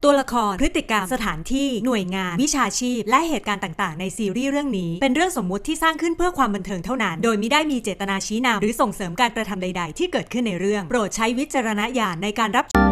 ตัวละครพฤติกรรมสถานที่หน่วยงานวิชาชีพและเหตุการณ์ต่างๆในซีรีส์เรื่องนี้เป็นเรื่องสมมุติที่สร้างขึ้นเพื่อความบันเทิงเท่านั้นโดยมิได้มีเจตนาชี้นำหรือส่งเสริมการกระทำใดๆที่เกิดขึ้นในเรื่องโปรดใช้วิจารณญาณในการรับชม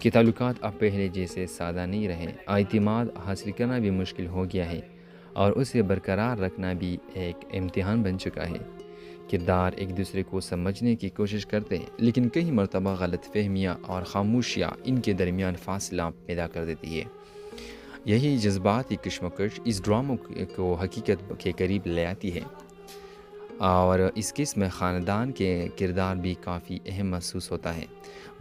کہ تعلقات اب پہلے جیسے سادہ نہیں رہے، اعتماد حاصل کرنا بھی مشکل ہو گیا ہے اور اسے برقرار رکھنا بھی ایک امتحان بن چکا ہے۔ کردار ایک دوسرے کو سمجھنے کی کوشش کرتے ہیں، لیکن کئی مرتبہ غلط فہمیاں اور خاموشیاں ان کے درمیان فاصلہ پیدا کر دیتی ہے۔ یہی جذباتی کشمکش اس ڈراموں کو حقیقت کے قریب لے آتی ہے، اور اس قسم میں خاندان کے کردار بھی کافی اہم محسوس ہوتا ہے۔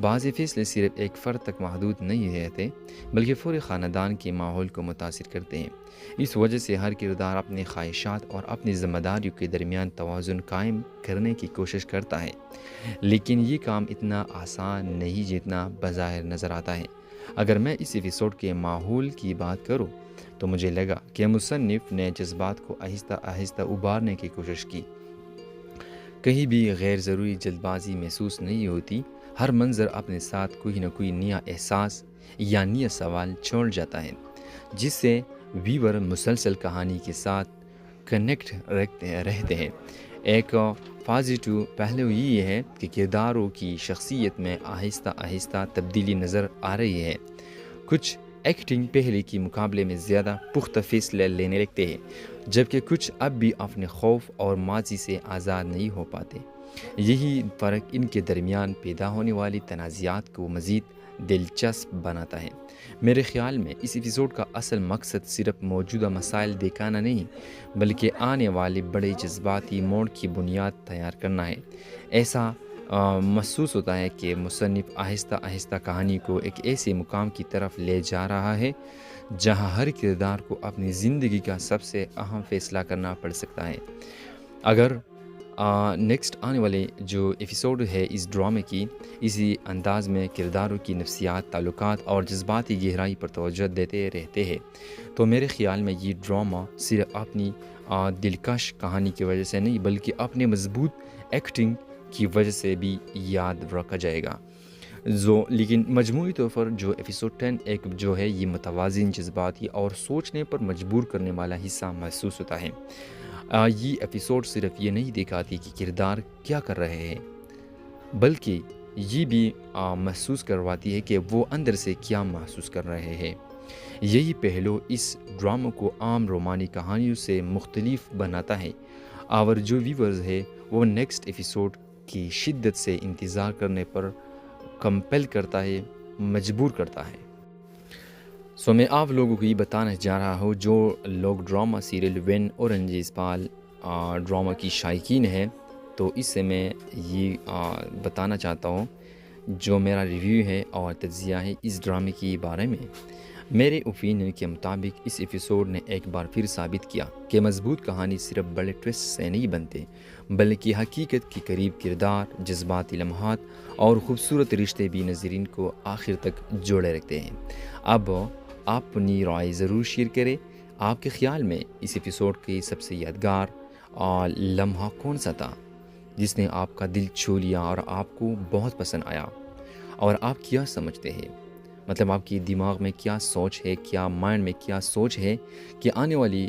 بعض فیصلے صرف ایک فرد تک محدود نہیں رہتے بلکہ پورے خاندان کے ماحول کو متاثر کرتے ہیں۔ اس وجہ سے ہر کردار اپنی خواہشات اور اپنی ذمہ داریوں کے درمیان توازن قائم کرنے کی کوشش کرتا ہے، لیکن یہ کام اتنا آسان نہیں جتنا بظاہر نظر آتا ہے۔ اگر میں اس ایپیسوڈ کے ماحول کی بات کروں تو مجھے لگا کہ مصنف نے جذبات کو آہستہ آہستہ ابھارنے کی کوشش کی۔ کہیں بھی غیر ضروری جلد بازی محسوس نہیں ہوتی، ہر منظر اپنے ساتھ کوئی نہ کوئی نیا احساس یا نیا سوال چھوڑ جاتا ہے، جس سے ویور مسلسل کہانی کے ساتھ کنیکٹ رہتے ہیں۔ ایک پازیٹیو پہلو یہ ہے کہ کرداروں کی شخصیت میں آہستہ آہستہ تبدیلی نظر آ رہی ہے۔ کچھ ایکٹنگ پہلے کے مقابلے میں زیادہ پختہ فیصلے لینے لگتے ہیں، جبکہ کچھ اب بھی اپنے خوف اور ماضی سے آزاد نہیں ہو پاتے۔ یہی فرق ان کے درمیان پیدا ہونے والی تنازعات کو مزید دلچسپ بناتا ہے۔ میرے خیال میں اس ایپیسوڈ کا اصل مقصد صرف موجودہ مسائل دکھانا نہیں بلکہ آنے والے بڑے جذباتی موڑ کی بنیاد تیار کرنا ہے۔ ایسا محسوس ہوتا ہے کہ مصنف آہستہ آہستہ کہانی کو ایک ایسے مقام کی طرف لے جا رہا ہے جہاں ہر کردار کو اپنی زندگی کا سب سے اہم فیصلہ کرنا پڑ سکتا ہے۔ اگر نیکسٹ آنے والے جو ایپیسوڈ ہے اس ڈرامے کی اسی انداز میں کرداروں کی نفسیات، تعلقات اور جذباتی گہرائی پر توجہ دیتے رہتے ہیں تو میرے خیال میں یہ ڈرامہ صرف اپنی دلکش کہانی کی وجہ سے نہیں بلکہ اپنے مضبوط ایکٹنگ کی وجہ سے بھی یاد رکھا جائے گا۔ لیکن مجموعی طور پر جو ایپیسوڈ 10 ایک جو ہے یہ متوازن، جذباتی اور سوچنے پر مجبور کرنے والا حصہ محسوس ہوتا ہے۔ یہ ایپیسوڈ صرف یہ نہیں دکھاتی کہ کردار کیا کر رہے ہیں بلکہ یہ بھی محسوس کرواتی ہے کہ وہ اندر سے کیا محسوس کر رہے ہیں۔ یہی پہلو اس ڈراموں کو عام رومانی کہانیوں سے مختلف بناتا ہے اور جو ویورز ہے وہ نیکسٹ ایپیسوڈ کی شدت سے انتظار کرنے پر کمپیل کرتا ہے، مجبور کرتا ہے۔ میں آپ لوگوں کو یہ بتانا چاہ رہا ہوں جو لوگ ڈرامہ سیریل وین اورنجز پال ڈرامہ کی شائقین ہیں تو اس سے میں یہ بتانا چاہتا ہوں جو میرا ریویو ہے اور تجزیہ ہے اس ڈرامے کے بارے میں۔ میرے اوپینین کے مطابق اس ایپیسوڈ نے ایک بار پھر ثابت کیا کہ مضبوط کہانی صرف بڑے ٹویسٹ سے نہیں بنتے بلکہ حقیقت کے قریب کردار، جذباتی لمحات اور خوبصورت رشتے بھی ناظرین کو آخر تک جوڑے رکھتے ہیں۔ اب آپ اپنی رائے ضرور شیئر کریں۔ آپ کے خیال میں اس ایپیسوڈ کی سب سے یادگار لمحہ کون سا تھا جس نے آپ کا دل چھو لیا اور آپ کو بہت پسند آیا، اور آپ کیا سمجھتے ہیں؟ مطلب آپ کی دماغ میں کیا سوچ ہے، کیا مائنڈ میں کیا سوچ ہے کہ آنے والی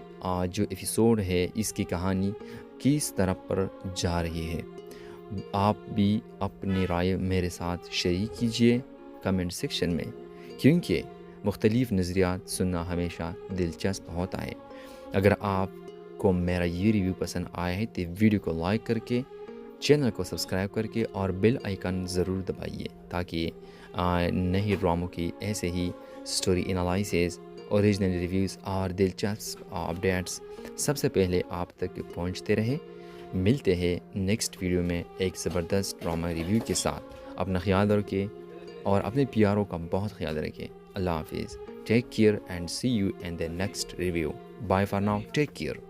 جو ایپیسوڈ ہے اس کی کہانی کس طرف پر جا رہی ہے؟ آپ بھی اپنی رائے میرے ساتھ شیئر کیجئے کمنٹ سیکشن میں، کیونکہ مختلف نظریات سننا ہمیشہ دلچسپ ہوتا ہے۔ اگر آپ کو میرا یہ ریویو پسند آیا ہے تو ویڈیو کو لائک کر کے، چینل کو سبسکرائب کر کے اور بیل آئیکن ضرور دبائیے تاکہ نئے ڈراموں کی ایسے ہی سٹوری انالائسز، اوریجنل ریویوز اور دلچسپ اپڈیٹس سب سے پہلے آپ تک پہنچتے رہے۔ ملتے ہیں نیکسٹ ویڈیو میں ایک زبردست ڈرامہ ریویو کے ساتھ۔ اپنا خیال رکھیں اور اپنے پیاروں کا بہت خیال رکھیں۔ اللہ حافظ. Take care and see you in the next review. Bye for now. Take care.